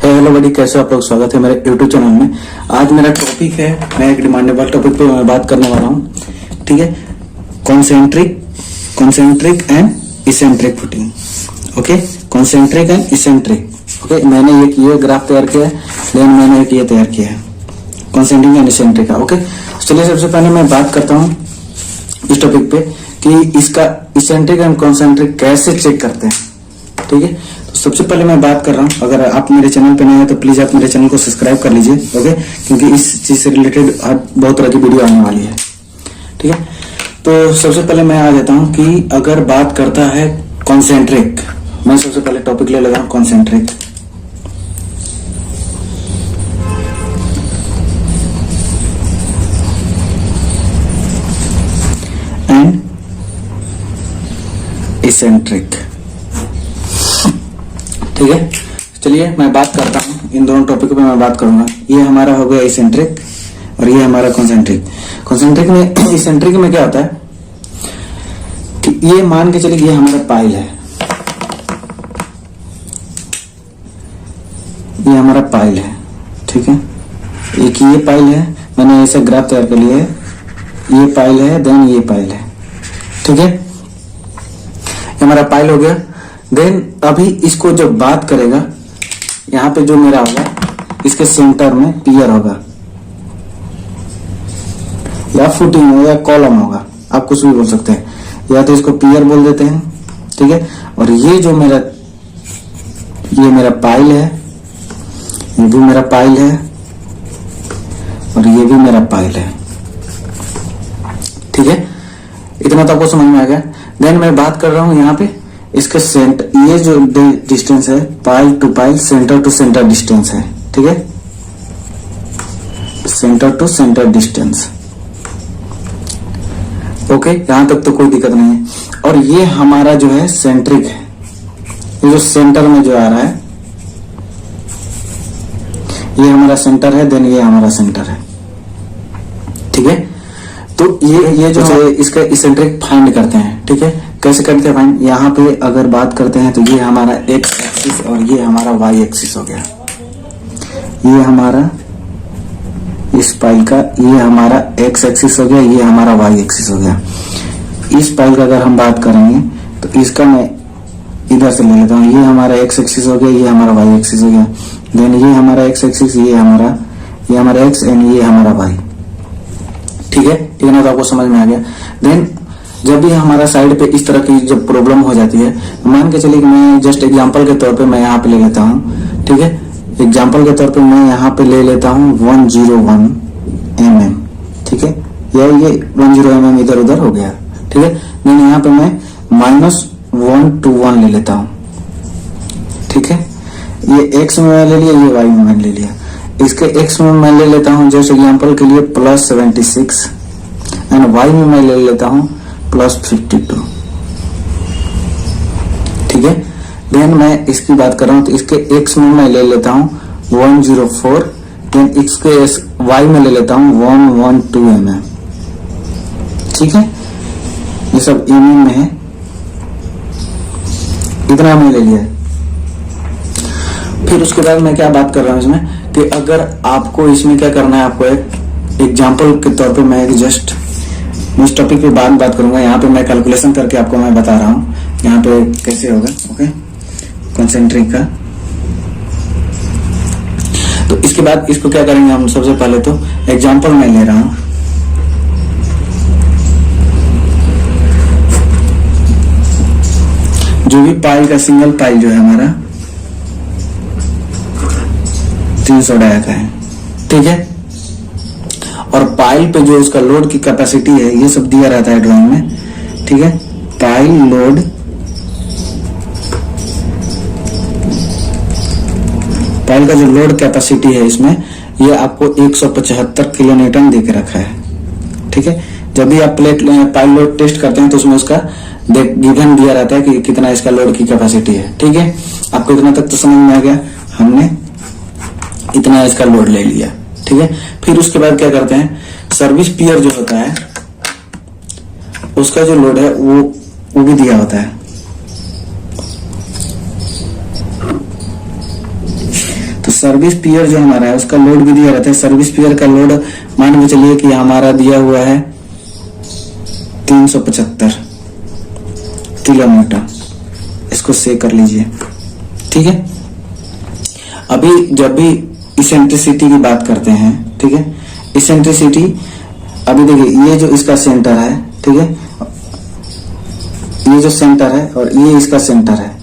Hello बड़ी, कैसे आप लोग? स्वागत है मेरे यूट्यूब चैनल में। आज मेरा टॉपिक है, मैं एक डिमांडेबल टॉपिक पे मैं बात करने वाला हूँ। ठीक है, concentric and eccentric footing. Okay, concentric and eccentric. Okay, मैंने ये ग्राफ तैयार किया है, लेकिन मैंने एक ये तैयार किया है कॉन्सेंट्रिक एंड इसेंट्रिक का। ओके, चलिए सबसे पहले मैं बात करता हूँ इस टॉपिक पे कि इसका इसेंट्रिक एंड कॉन्सेंट्रिक कैसे चेक करते हैं। ठीक है, तो सबसे पहले मैं बात कर रहा हूँ, अगर आप मेरे चैनल पे नए हैं तो प्लीज आप मेरे चैनल को सब्सक्राइब कर लीजिए। ओके, क्योंकि इस चीज से रिलेटेड बहुत तरह की वीडियो आने वाली है। ठीक है, तो सबसे पहले मैं आ जाता हूँ कि अगर बात करता है कॉन्सेंट्रिक, मैं सबसे पहले टॉपिक ले लेता हूँ कॉन्सेंट्रिक। And eccentric. ठीक है, चलिए मैं बात करता हूँ इन दोनों टॉपिक पे मैं बात करूंगा। ये हमारा हो गया इसेंट्रिक और ये हमारा कॉन्सेंट्रिक। कॉन्सेंट्रिक में, इसेंट्रिक में क्या होता है कि ये मान के चलिए ये हमारा पाइल है, ये हमारा पाइल है। ठीक है, एक ये पाइल है, मैंने ऐसा ग्राफ तैयार कर लिया है, ये पाइल है, देन ये पाइल है। ठीक है, ये हमारा पाइल हो गया। देन अभी इसको जब बात करेगा, यहाँ पे जो मेरा होगा इसके सेंटर में पियर होगा या फुटिंग होगा या कॉलम होगा, आप कुछ भी बोल सकते हैं, या तो इसको पियर बोल देते हैं। ठीक है, और ये जो मेरा पाइल है, ये भी मेरा पाइल है और ये भी मेरा पाइल है। ठीक है, इतना तो आपको समझ में आ गया। देन मैं बात कर रहा हूं यहाँ पे इसके सेंटर, ये जो डिस्टेंस है pile to pile, centre to centre distance है। ठीक है, centre to centre distance. Okay, यहां तक तो कोई दिक्कत नहीं है। और ये हमारा जो है सेंट्रिक है, ये जो सेंटर में जो आ रहा है ये हमारा सेंटर है, देन ये हमारा सेंटर है। ठीक है, तो ये जो है इसका इसेंट्रिक फाइंड करते हैं। ठीक है, कैसे करते हैं फाइंड? यहाँ पे अगर बात करते हैं तो ये हमारा एक्स एक्सिस और ये हमारा वाई एक्सिस हो गया, ये हमारा इस पाइल का ये हमारा एक्स एक्सिस हो गया, ये हमारा वाई एक्सिस हो गया। इस पाइल का अगर हम बात करेंगे तो इसका मैं इधर से ले लेता हूँ, ये हमारा एक्स एक्सिस हो गया, ये हमारा वाई एक्सिस हो गया। देन ये हमारा एक्स एक्सिस, ये हमारा एक्स एंड ये हमारा वाई। ठीक है, ठीक है ना, तो आपको समझ में आ गया। देन जब भी हमारा साइड पे इस तरह की जब प्रॉब्लम हो जाती है, मान के चलिए कि मैं जस्ट एग्जांपल के तौर पे मैं यहाँ पे ले लेता हूँ। ठीक है, एग्जांपल के तौर पे मैं यहाँ पे ले लेता हूँ 101 mm। ठीक है, या ये 10 mm इधर उधर हो गया। ठीक है, देन यहाँ पे मैं -121 ले लेता हूँ। ठीक है, ये x में मैं ले लिया, ये y में मैंने ले लिया। इसके x में मैं ले लेता हूँ जैसे एग्जांपल के लिए +76 एंड y में मैं ले लेता हूँ +52। ठीक है, देन मैं इसकी बात कर रहा हूँ तो इसके x में मैं ले लेता हूँ 104, देन इसके y में ले लेता हूँ 112 mm। ठीक है, ये सब mm में है, इतना मैंने ले लिया है। फिर उसके बाद मैं क्या बात कर रहा हूँ इसमें कि अगर आपको इसमें क्या करना है, आपको एक एग्जांपल के तौर पे मैं जस्ट इस टॉपिक पे बाद में बात करूंगा। यहाँ पे मैं कैलकुलेशन करके आपको मैं बता रहा हूँ यहाँ पे कैसे होगा। ओके, कॉन्सेंट्रिक का। तो इसके बाद इसको क्या करेंगे हम, सबसे पहले तो एग्जांपल मैं ले रहा हूँ। जो भी पाइल का सिंगल पाइल जो है हमारा 300 डाया का है। ठीक है, और पाइल पे जो उसका लोड की कैपेसिटी है ये सब दिया रहता है ड्राइंग में। ठीक है, पाइल लोड, पाइल का जो लोड कैपेसिटी है इसमें ये आपको 175 किलोन्यूटन दे के रखा है। ठीक है, जब भी आप पाइल लोड टेस्ट करते हैं तो उसमें उसका गिवन दिया रहता है कि कितना इसका लोड की कैपेसिटी है। ठीक है, आपको इतना तक तो समझ में आ गया, हमने इतना इसका लोड ले लिया। ठीक है, फिर उसके बाद क्या करते हैं, सर्विस पियर जो होता है उसका जो लोड है वो भी दिया होता है। सर्विस पीरियड जो हमारा है उसका लोड भी दिया रहता है। सर्विस पीरियड का लोड मान के चलिए कि हमारा दिया हुआ है 375 किलोमीटर, इसको सेव कर लीजिए। ठीक है, अभी जब भी इसेंट्रिसिटी की बात करते हैं, ठीक है, इसेंट्रिसिटी अभी देखिए ये जो इसका सेंटर है, ठीक है, ये जो सेंटर है और ये इसका सेंटर है,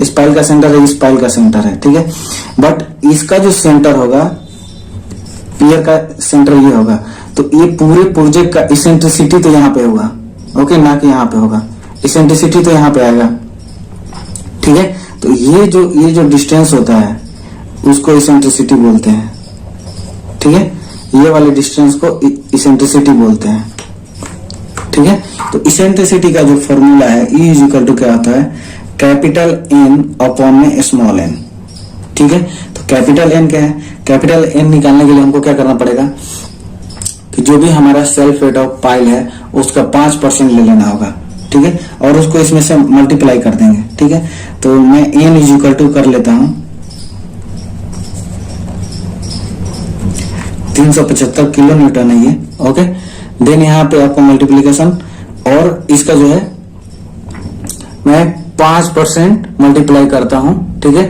इस पाइल का सेंटर है, इस पाइल का सेंटर है, ठीक है, बट इसका जो सेंटर होगा, पियर का सेंटर ये होगा, तो ये पूरे प्रोजेक्ट का इसेंट्रिसिटी तो यहाँ पे होगा, ओके, ना कि यहाँ पे होगा, इसेंट्रिसिटी तो यहाँ पे आएगा। ठीक है, तो ये जो डिस्टेंस होता है उसको इसेंट्रिसिटी बोलते हैं। ठीक है, ये वाले डिस्टेंस को इसेंट्रिसिटी बोलते हैं। ठीक है, तो इसेंट्रिसिटी का जो फॉर्मूला है E इज इक्वल टू क्या होता है, कैपिटल N अपॉन में स्मॉल n। ठीक है, तो कैपिटल N क्या है, कैपिटल N निकालने के लिए हमको क्या करना पड़ेगा कि जो भी हमारा सेल्फ वेट ऑफ पाइल है उसका 5% ले लेना होगा। ठीक है, और उसको इसमें से मल्टीप्लाई कर देंगे। ठीक है, तो मैं N इज इक्वल टू कर लेता हूं 375 किलो न्यूटन है ये। ओके, देन यहाँ पे आपको मल्टीप्लीकेशन और इसका जो है मैं 5% मल्टीप्लाई करता हूं। ठीक है,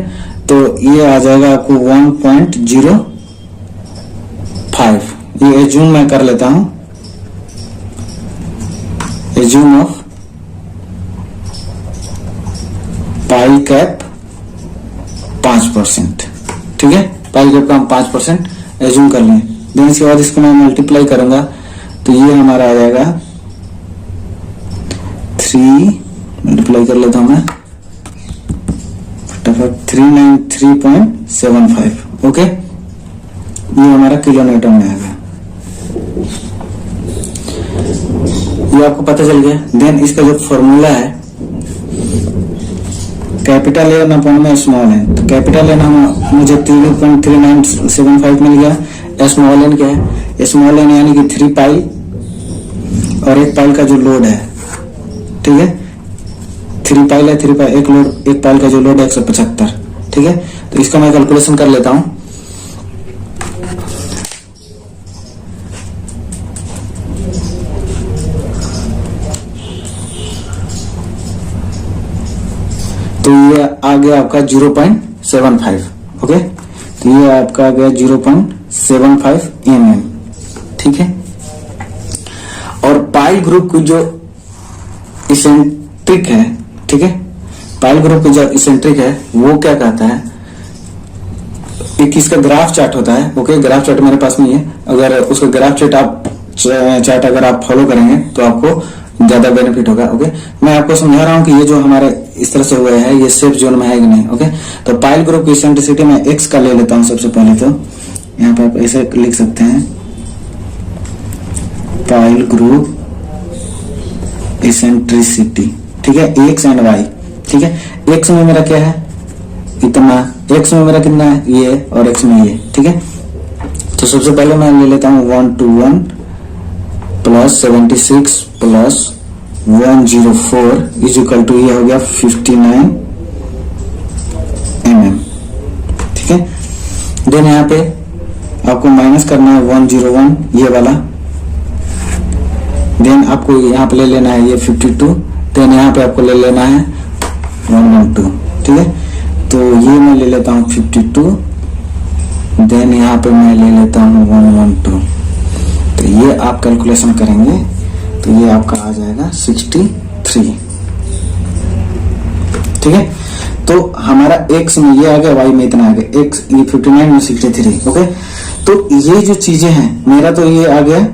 तो ये आ जाएगा आपको 1.05। ये एज्यूम मैं कर लेता हूं, एज्यूम ऑफ पाइल कैप 5%। ठीक है, पाइल कैप का हम 5% एज्यूम कर लें। देन इसके बाद इसको मैं मल्टीप्लाई करूंगा तो ये हमारा आ जाएगा 3, मल्टीप्लाई कर लेता हूं मैं फटाफट, 393.75। ओके, ये हमारा किलो न्यूटन में आएगा, ये आपको पता चल गया। देन इसका जो फॉर्मूला है कैपिटल N अपॉन में स्मॉल n, तो कैपिटल N मुझे 3.3975 मिल गया। स्मॉल n क्या है, स्मॉल n यानी कि 3 पाइल और एक पाइल का जो लोड है। ठीक है, 3 पाइल है, 3 पाइल, एक पाइल का जो लोड है 175। ठीक है, तो इसका मैं कैलकुलेशन कर लेता हूं। तो ये आ गया आपका 0.75। ओके, तो ये आपका आ गया 0.75 mm। ठीक है, और पाइल ग्रुप की जो इसेंट्रिक है, ठीक है, पाइल ग्रुप की जो इसेंट्रिक है वो क्या कहता है, एक इसका ग्राफ चार्ट होता है। ओके, ग्राफ चार्ट मेरे पास नहीं है, अगर उसका ग्राफ चार्ट अगर आप फॉलो करेंगे तो आपको ज्यादा बेनिफिट होगा। ओके, मैं आपको समझा रहा हूं कि ये जो हमारे इस तरह से हुआ है ये सेफ जोन में है कि नहीं। ओके, तो पाइल ग्रुप की इसेंट्रिसिटी मैं x का ले लेता हूं। सबसे पहले तो यहाँ पे आप ऐसे लिख सकते हैं, पाइल ग्रुप इसेंट्रिसिटी। ठीक है, x एंड y। ठीक है, x में मेरा क्या है, इतना, x में मेरा कितना है, ये, और x में ये। ठीक है, तो सबसे पहले मैं ले लेता हूं 121 plus 76 plus 104 is equal to, ये हो गया 59 mm। ठीक है, देन यहाँ पे आपको माइनस करना है 101 ये वाला, देन आपको यहाँ पे ले लेना है ये 52, देन यहाँ पे आपको ले लेना है 112। ठीक है, तो ये मैं ले लेता हूँ 52, देन यहाँ पे मैं ले लेता हूँ 112। तो ये आप कैलकुलेशन करेंगे तो ये आपका आ जाएगा 63। ठीक है, तो हमारा x में ये आ गया, y में इतना आ गया, x ये 59 में 63। ओके, तो ये जो चीजें हैं, मेरा तो ये आ गया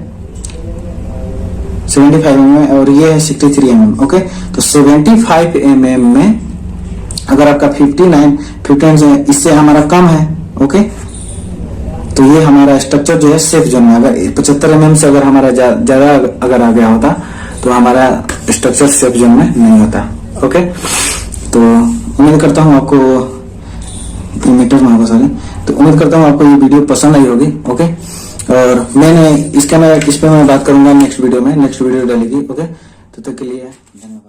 75 mm और ये है 63 mm। ओके, तो 75 mm में अगर आपका 59 इससे हमारा कम है, ओके, तो ये हमारा स्ट्रक्चर जो है सेफ जोन में। अगर 75 mm से अगर हमारा ज्यादा अगर आ गया होता तो हमारा स्ट्रक्चर सेफ जोन में नहीं होता। ओके, तो उम्मीद करता हूँ आपको मीटर में होगा सारे, तो उम्मीद करता हूँ आपको ये वीडियो पसंद आई होगी। ओके, और इस पे मैं बात करूंगा नेक्स्ट वीडियो में, नेक्स्ट वीडियो डालेगी। ओके, तो तक के लिए धन्यवाद।